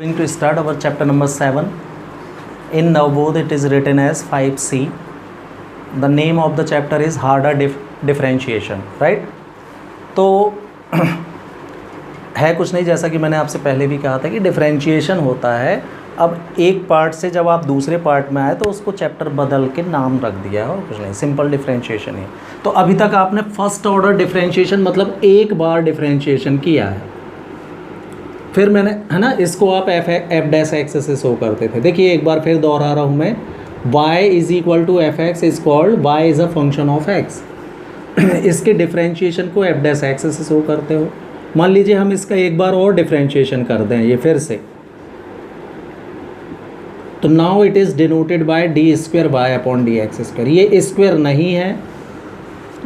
Going to start our chapter number 7. In Navbodh it is written as 5C. The name of the chapter is harder differentiation, right? तो है कुछ नहीं, जैसा कि मैंने आपसे पहले भी कहा था कि डिफरेंशिएशन होता है। अब एक पार्ट से जब आप दूसरे पार्ट में आए तो उसको चैप्टर बदल के नाम रख दिया है और कुछ नहीं, सिंपल डिफरेंशिएशन है। तो अभी तक आपने फर्स्ट ऑर्डर डिफरेंशिएशन मतलब एक बार डिफरेंशिएशन किया है, फिर मैंने, है ना, इसको आप एफ डैश एक्स से शो करते थे। देखिए एक बार फिर दोहरा रहा हूँ मैं, y is equal to f x is called y is a function of x। इसके डिफरेंशिएशन को एफ डैश एक्स से शो करते हो। मान लीजिए हम इसका एक बार और डिफरेंशिएशन कर दें ये फिर से, तो now it is denoted by d square Y upon D x square. ये स्क्वायर नहीं है,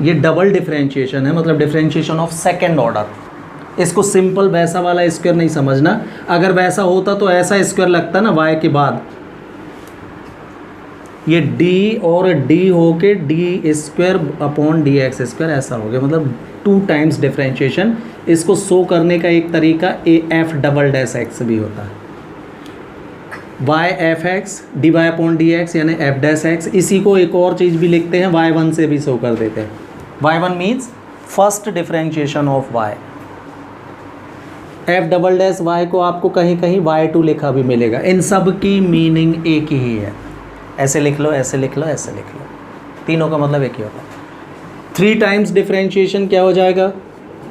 ये डबल डिफरेंशिएशन है, मतलब डिफरेंशिएशन ऑफ सेकेंड ऑर्डर। इसको सिंपल वैसा वाला स्क्वायर नहीं समझना। अगर वैसा होता तो ऐसा स्क्वायर लगता ना y के बाद, ये d और d होके D square upon D x square ऐसा हो गया, मतलब 2 टाइम्स डिफरेंशिएशन। इसको शो करने का एक तरीका a f double dash x भी होता है, y f x d Y upon D x यानी एफ डैश एक्स। इसी को एक और चीज़ भी लिखते हैं, y1 से भी शो कर देते हैं। y1 means first differentiation of y। F double dash y को आपको कहीं कहीं y2 लिखा भी मिलेगा। इन सब की मीनिंग एक ही है, ऐसे लिख लो, ऐसे लिख लो, ऐसे लिख लो, तीनों का मतलब एक ही होता है। 3 टाइम्स डिफरेंशिएशन क्या हो जाएगा,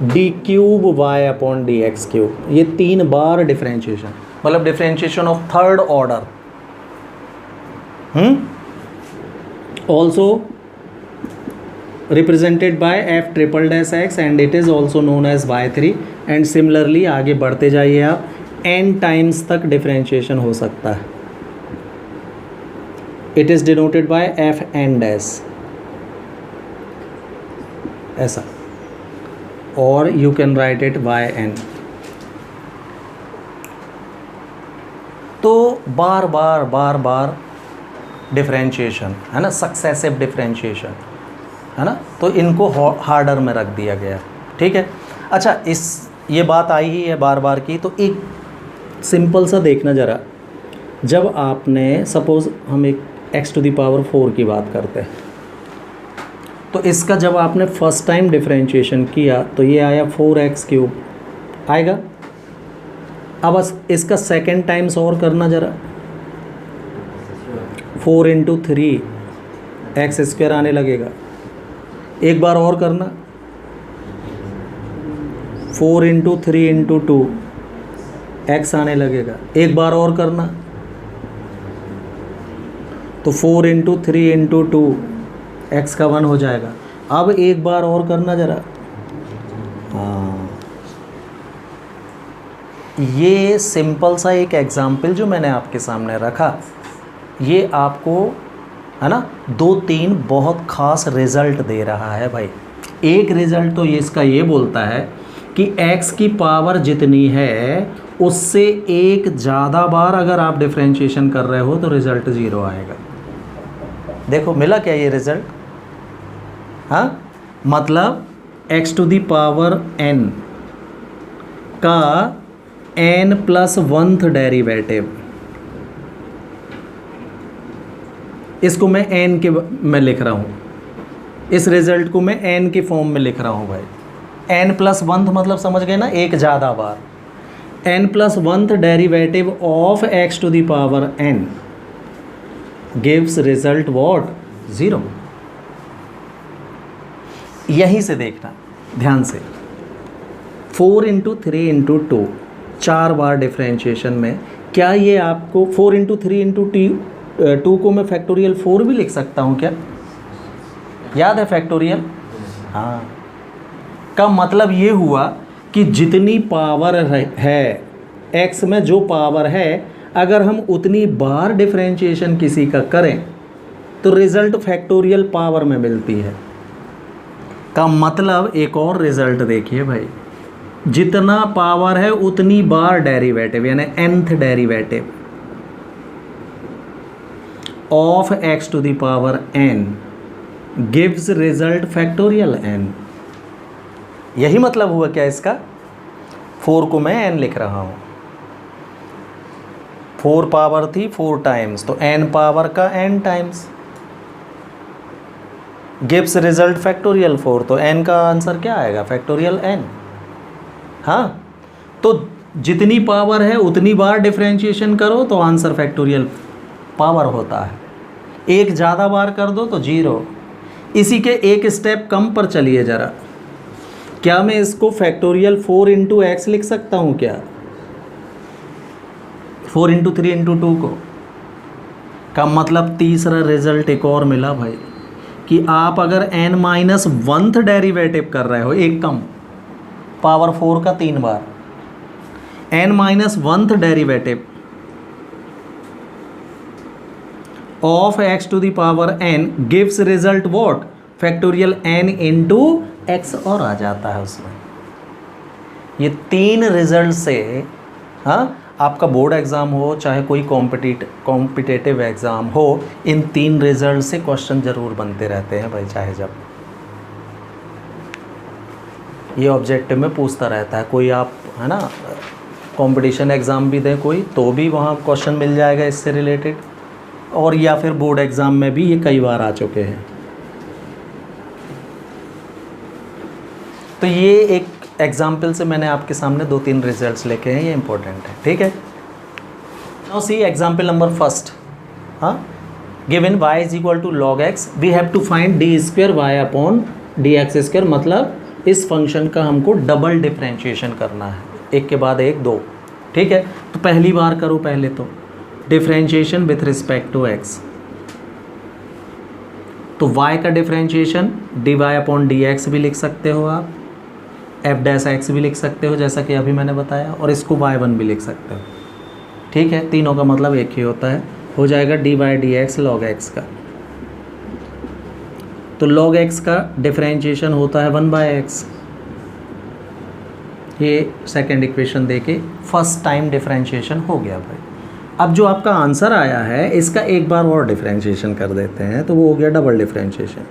d cube y upon D x cube. ये 3 बार डिफरेंशिएशन, मतलब differentiation of third order. Also represented by f triple dash x and it is also known as y3। And similarly आगे बढ़ते जाइए आप, n टाइम्स तक डिफरेंशिएशन हो सकता है। It is denoted by f n dash ऐसा, और you can write it by n. तो बार बार बार बार डिफरेंशिएशन है ना, सक्सेसिव डिफरेंशिएशन है ना, तो इनको हार्डर में रख दिया गया, ठीक है। अच्छा, ये बात आई ही है बार बार की, तो एक सिंपल सा देखना ज़रा। जब आपने सपोज़ हम एक x टू द पावर 4 की बात करते हैं, तो इसका जब आपने फर्स्ट टाइम डिफरेंशिएशन किया तो ये आया 4x क्यूब आएगा। अब इसका सेकेंड टाइम्स और करना ज़रा, 4 इंटू 3 एक्स स्क्वायर आने लगेगा। एक बार और करना, 4 इंटू 3 इंटू 2 एक्स आने लगेगा। एक बार और करना तो 4 इंटू 3 इंटू 2 एक्स का 1 हो जाएगा। अब एक बार और करना ज़रा, हाँ, ये सिंपल सा एक एग्जाम्पल जो मैंने आपके सामने रखा, ये आपको, है ना, 2-3 बहुत ख़ास रिज़ल्ट दे रहा है भाई। एक रिज़ल्ट तो ये इसका ये बोलता है कि x की पावर जितनी है उससे एक ज़्यादा बार अगर आप डिफरेंशिएशन कर रहे हो तो रिज़ल्ट 0 आएगा। देखो मिला क्या ये रिज़ल्ट, हाँ, मतलब x to the power n का n+1th डेरिवेटिव, इसको मैं n के में लिख रहा हूँ, इस रिज़ल्ट को मैं n के फॉर्म में लिख रहा हूँ भाई। n+1th मतलब समझ गए ना, एक ज़्यादा बार। n+1th derivative of x to the power n gives result what, 0। यहीं से देखना ध्यान से, 4 इंटू 3 इंटू 2 4 बार डिफरेंशिएशन में, क्या ये आपको 4 इंटू 3 इंटू 2 को मैं फैक्टोरियल 4 भी लिख सकता हूँ क्या, याद है फैक्टोरियल, हाँ। का मतलब ये हुआ कि जितनी पावर है x में, जो पावर है, अगर हम उतनी बार डिफरेंशिएशन किसी का करें तो रिज़ल्ट फैक्टोरियल पावर में मिलती है। का मतलब एक और रिज़ल्ट देखिए भाई, जितना पावर है उतनी बार डेरिवेटिव यानी nth derivative of x to the power n gives result factorial n। यही मतलब हुआ क्या इसका, 4 को मैं n लिख रहा हूँ। 4 पावर थी 4 टाइम्स, तो n पावर का n times gives result factorial 4, तो n का आंसर क्या आएगा? Factorial n। हाँ, तो जितनी पावर है उतनी बार डिफरेंशिएशन करो तो आंसर फैक्टोरियल पावर होता है, एक ज़्यादा बार कर दो तो 0। इसी के एक स्टेप कम पर चलिए ज़रा, क्या मैं इसको फैक्टोरियल 4 इंटू एक्स लिख सकता हूँ क्या? 4 इंटू 3 इंटू 2 को का मतलब तीसरा रिजल्ट एक और मिला भाई, कि आप अगर n-1th डेरिवेटिव कर रहे हो, एक कम पावर 4 का 3 बार, n-1th derivative of x to the power n gives result what? Factorial n into x और आ जाता है उसमें। ये 3 रिजल्ट से, हाँ, आपका बोर्ड एग्ज़ाम हो चाहे कोई कॉम्पिटिटिव एग्ज़ाम हो, इन 3 रिजल्ट से क्वेश्चन ज़रूर बनते रहते हैं भाई, चाहे जब ये ऑब्जेक्टिव में पूछता रहता है कोई, आप है ना कंपटीशन एग्ज़ाम भी दें कोई, तो भी वहाँ क्वेश्चन मिल जाएगा इससे रिलेटेड, और या फिर बोर्ड एग्ज़ाम में भी ये कई बार आ चुके हैं। तो ये एक एग्जाम्पल से मैंने आपके सामने 2-3 रिजल्ट्स लेके हैं, ये इंपॉर्टेंट है, ठीक है। Now see example number first, हाँ, given y is equal to log x, we have to find D square Y upon D x square, मतलब इस फंक्शन का हमको डबल डिफ्रेंशिएशन करना है, एक के बाद एक 2, ठीक है। तो पहली बार करो, पहले तो differentiation with respect to x, तो y का differentiation d Y upon D x भी लिख सकते हो आप, एफ डैश एक्स भी लिख सकते हो जैसा कि अभी मैंने बताया, और इसको y1 भी लिख सकते हो, ठीक है। तीनों का मतलब एक ही होता है, हो जाएगा d Y D x log x का। तो log x का डिफरेंशिएशन होता है 1/x, ये सेकेंड इक्वेशन देके फर्स्ट टाइम डिफरेंशिएशन हो गया भाई। अब जो आपका आंसर आया है इसका एक बार और डिफरेंशिएशन कर देते हैं, तो वो हो गया डबल डिफरेंशिएशन।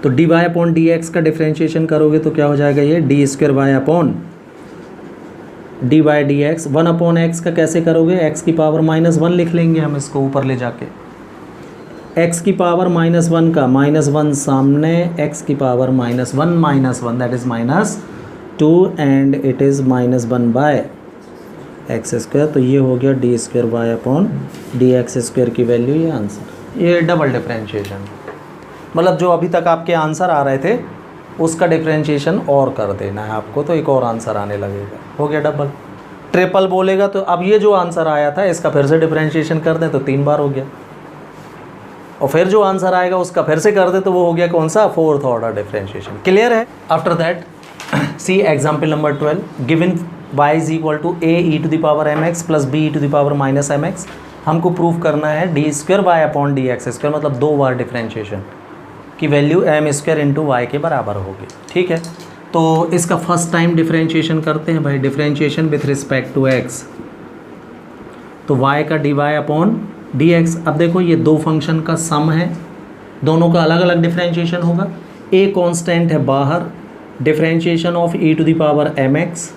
तो d Y upon D x का डिफरेंशिएशन करोगे तो क्या हो जाएगा? ये d square Y upon d Y D x. 1 upon x का कैसे करोगे? एक्स की पावर -1 लिख लेंगे हम इसको ऊपर ले जाके, x की पावर -1 का -1 सामने, x की power -1 that is -2 and it is -1/x²। तो ये हो गया d square Y upon D x square की वैल्यू, ये आंसर। ये डबल डिफरेंशिएशन, मतलब जो अभी तक आपके आंसर आ रहे थे उसका डिफरेंशिएशन और कर देना है आपको, तो एक और आंसर आने लगेगा, हो गया डबल। ट्रिपल बोलेगा तो अब ये जो आंसर आया था इसका फिर से डिफरेंशिएशन कर दें तो 3 बार हो गया, और फिर जो आंसर आएगा उसका फिर से कर दे तो वो हो गया कौन सा? 4th order differentiation. क्लियर है? After that see example number 12, given y is equal to a e to the power mx plus b e to the power -mx। हमको प्रूव करना है d square Y upon D x square, मतलब 2 बार differentiation की value m square into y के बराबर होगी, ठीक है। तो इसका फर्स्ट टाइम डिफरेंशिएशन करते हैं भाई, differentiation with respect to x, तो y का d Y upon D x. अब देखो ये 2 फंक्शन का सम है, दोनों का अलग अलग डिफरेंशिएशन होगा। a कांस्टेंट है बाहर, differentiation of e to the power mx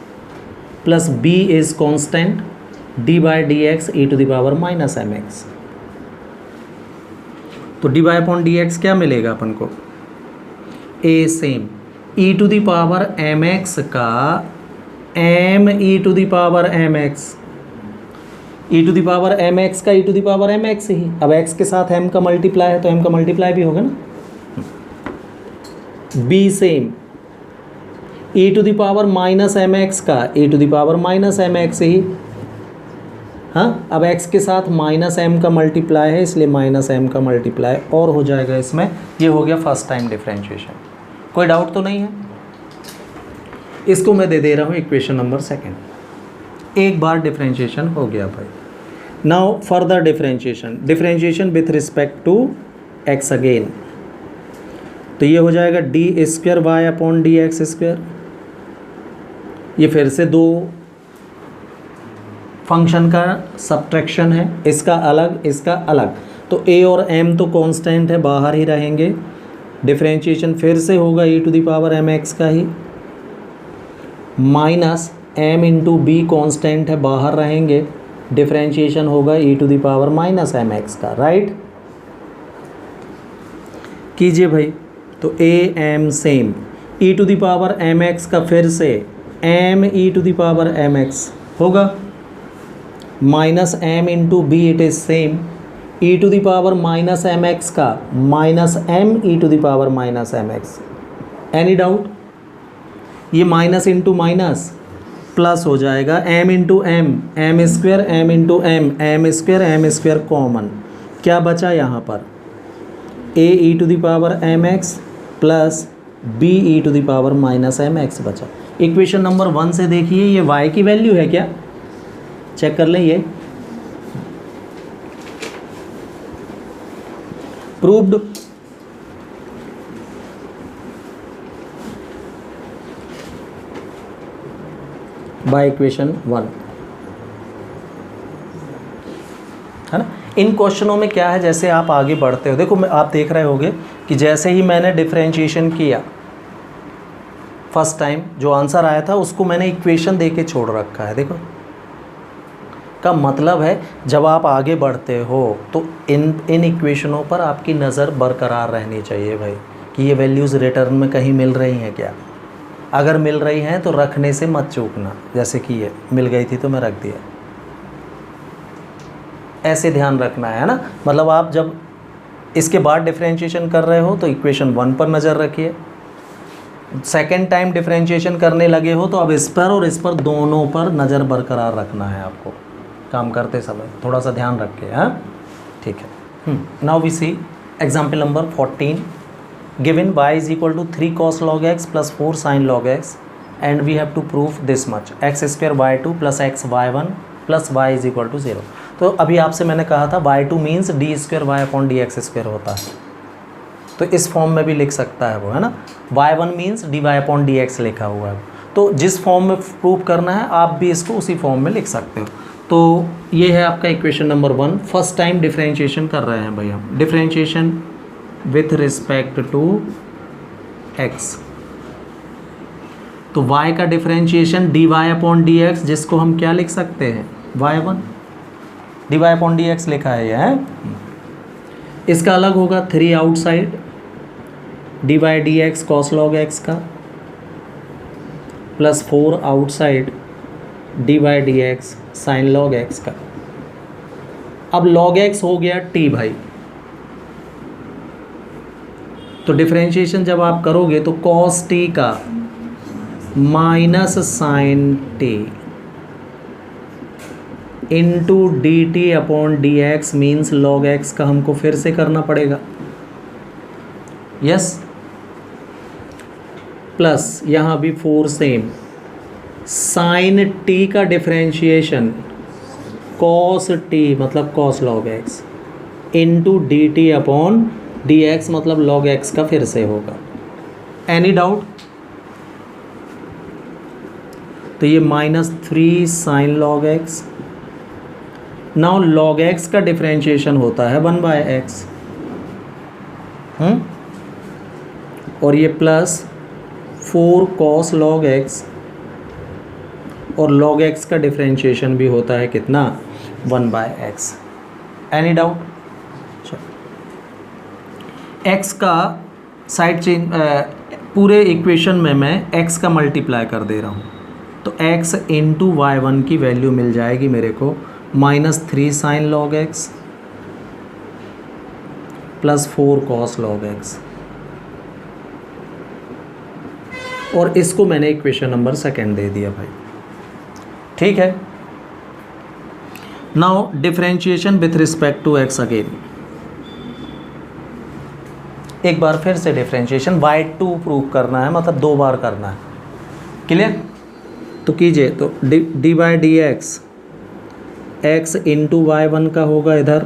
plus b is constant d by d x e to the power -mx। तो d Y upon D x क्या मिलेगा अपन को? a same e to the power mx का m e to the power mx, e to the power mx का e to the power mx ही। अब x के साथ m का मल्टीप्लाई है तो m का मल्टीप्लाई भी होगा ना। b same e to the power -mx का e to the power -mx ही। हाँ, अब x के साथ -m का मल्टीप्लाई है इसलिए -m का मल्टीप्लाई और हो जाएगा इसमें। ये हो गया फर्स्ट टाइम डिफरेंशिएशन। कोई डाउट तो नहीं है? इसको मैं दे रहा हूँ इक्वेशन नंबर 2, एक बार डिफरेंशिएशन हो गया भाई। Now further differentiation with respect to x again, तो ये हो जाएगा d square Y upon D x square. ये फिर से 2 फंक्शन का सब्ट्रैक्शन है, इसका अलग इसका अलग, तो a और m तो कांस्टेंट है, बाहर ही रहेंगे। डिफरेंशिएशन फिर से होगा e to the power mx का ही minus m into B constant है, बाहर रहेंगे, डिफ्रेंशिएशन होगा e to the power minus M X का, राइट। कीजिए भाई, तो A M same, e to the power M X का फिर से m e to the power M X होगा, minus m into B it is same, e to the power minus M X का minus m e to the power minus M x. Any doubt? ये minus into minus plus हो जाएगा, m into m square, m into m square common, क्या बचा यहाँ पर, a e to the power M x plus b e to the power minus M x बचा। Equation number 1 से देखिए, ये y की वैल्यू है क्या, चेक कर लें, ये प्रूव्ड। बाय इक्वेशन 1, है ना। इन क्वेश्चनों में क्या है, जैसे आप आगे बढ़ते हो, देखो आप देख रहे होगे कि जैसे ही मैंने डिफरेंशिएशन किया फर्स्ट टाइम, जो आंसर आया था उसको मैंने इक्वेशन दे के छोड़ रखा है। देखो का मतलब है जब आप आगे बढ़ते हो तो इन इक्वेशनों पर आपकी नज़र बरकरार रहनी चाहिए भाई, कि ये वैल्यूज़ रिटर्न में कहीं मिल रही हैं क्या। अगर मिल रही हैं तो रखने से मत चूकना, जैसे कि ये मिल गई थी तो मैं रख दिया, ऐसे ध्यान रखना है ना। मतलब आप जब इसके बाद डिफरेंशिएशन कर रहे हो तो इक्वेशन 1 पर नज़र रखिए, सेकेंड टाइम डिफरेंशिएशन करने लगे हो तो अब इस पर और इस पर दोनों पर नज़र बरकरार रखना है आपको काम करते समय, थोड़ा सा ध्यान रखिए, हाँ ठीक है। Now we see example number 14, given y is equal to 3 cos log x plus 4 sin log x and we have to prove this much, x square y2 plus x y1 plus y is equal to 0। तो अभी आपसे मैंने कहा था y2 means d square Y upon D x square होता है, तो इस फॉर्म में भी लिख सकता है वो, है ना। y1 means d Y upon D x लिखा हुआ है, तो जिस फॉर्म में प्रूव करना है आप भी इसको उसी फॉर्म में लिख सकते हो। तो ये है आपका equation number 1, first time differentiation कर रहे हैं भाई हम, differentiation with respect to x। तो y का differentiation D Y upon D X, जिसको हम क्या लिख सकते हैं, y1 D Y upon D x लिखा है, यह है। इसका अलग होगा 3 outside D Y D X cos log x का plus 4 outside D Y D X sine log x का। अब लॉग एक्स हो गया t भाई, तो डिफरेंशिएशन जब आप करोगे तो कॉस t का minus sine t into d t upon D x means log x का हमको फिर से करना पड़ेगा, यस। प्लस यहाँ भी 4 सेम, साइन t का डिफरेंशिएशन कॉस t मतलब cos log x into d t upon D X मतलब लॉग x का फिर से होगा। Any doubt? तो ये -3 sign log x, now log x का डिफरेंशिएशन होता है 1/x, और ये प्लस 4 कॉस लॉग x, और log x का डिफरेंशिएशन भी होता है कितना, 1/x। Any doubt? x का साइड चेंज, पूरे इक्वेशन में मैं x का मल्टीप्लाई कर दे रहा हूँ, तो x इंटू y1 की वैल्यू मिल जाएगी मेरे को -3 sign log x plus 4 cos log x, और इसको मैंने इक्वेशन नंबर 2 दे दिया भाई, ठीक है। Now differentiation with respect to x again, एक बार फिर से डिफरेंशिएशन y2 प्रूव करना है, मतलब 2 बार करना है, क्लियर। तो कीजिए, तो D by d x x into y1 का होगा इधर,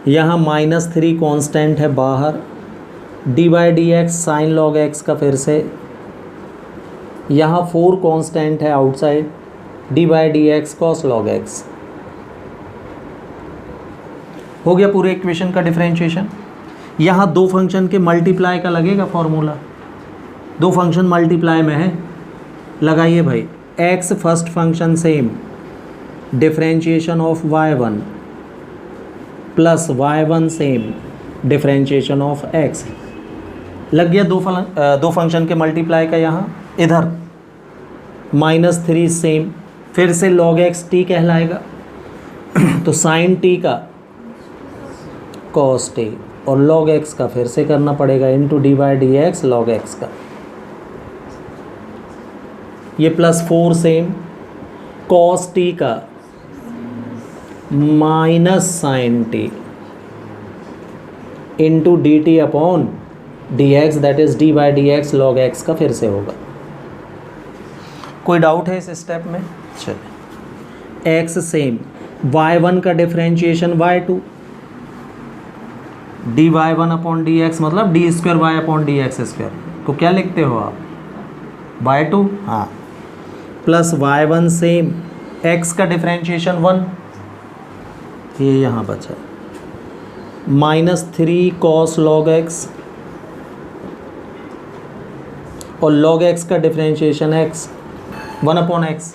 यहाँ -3 कांस्टेंट है बाहर, D by d X sine log x का फिर से, यहाँ 4 कांस्टेंट है outside, D by d X cos log x. हो गया पूरे इक्वेशन का डिफरेंशिएशन। यहाँ 2 फंक्शन के मल्टीप्लाई का लगेगा फॉर्मूला, 2 फंक्शन मल्टीप्लाई में है, लगाइए भाई, x first function same, differentiation of y1 plus y1 same, differentiation of x। लग गया दो फंक्शन के मल्टीप्लाई का। यहाँ इधर -3 सेम, फिर से log x t कहलाएगा तो sin t का cos t और log x का फिर से करना पड़ेगा into d by d x log x का। ये +4 सेम, cos t का minus sine t into d t upon D x, that is d by d x log x का फिर से होगा। कोई डाउट है इस स्टेप में? चलिए, एक्स सेम, y1 का differentiation y2, D Y one upon D X मतलब D square Y upon D x square को क्या लिखते हो आप? y2, हाँ, प्लस y1 सेम, x का डिफरेंशिएशन 1, ये यहाँ बचा, -3 cos log x और log x का differentiation x 1 upon x,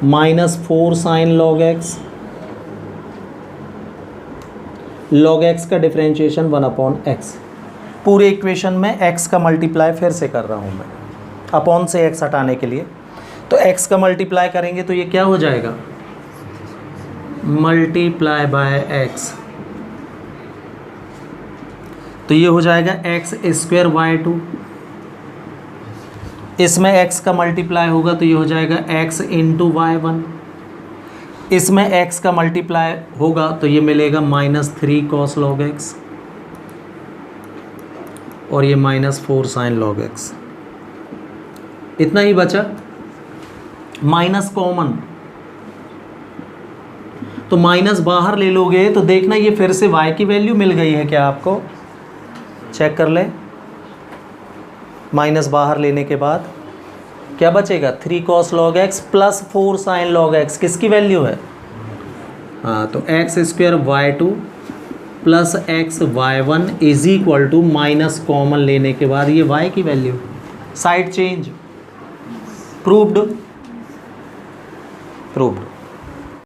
-4 sin log x, log x का डिफरेंशिएशन 1 अपॉन x। पूरे इक्वेशन में x का मल्टीप्लाई फिर से कर रहा हूँ मैं, अपॉन से x हटाने के लिए। तो x का मल्टीप्लाई करेंगे तो ये क्या हो जाएगा? मल्टीप्लाई बाय x, तो ये हो जाएगा x स्क्वायर y2। इसमें x का मल्टीप्लाई होगा तो ये हो जाएगा x इंटू y1। इसमें x का मल्टीप्लाई होगा तो ये मिलेगा -3 cos log x और ये -4 sin log x। इतना ही बचा, माइनस कॉमन, तो माइनस बाहर ले लोगे तो देखना ये फिर से y की वैल्यू मिल गई है क्या आपको? चेक कर ले। माइनस बाहर लेने के बाद क्या बचेगा? 3 cos log x plus 4 sin log x, किसकी वैल्यू है? हाँ, तो x square y2 plus x y1 is equal to minus common लेने के बाद ये y की वैल्यू, साइड चेंज, प्रूव्ड।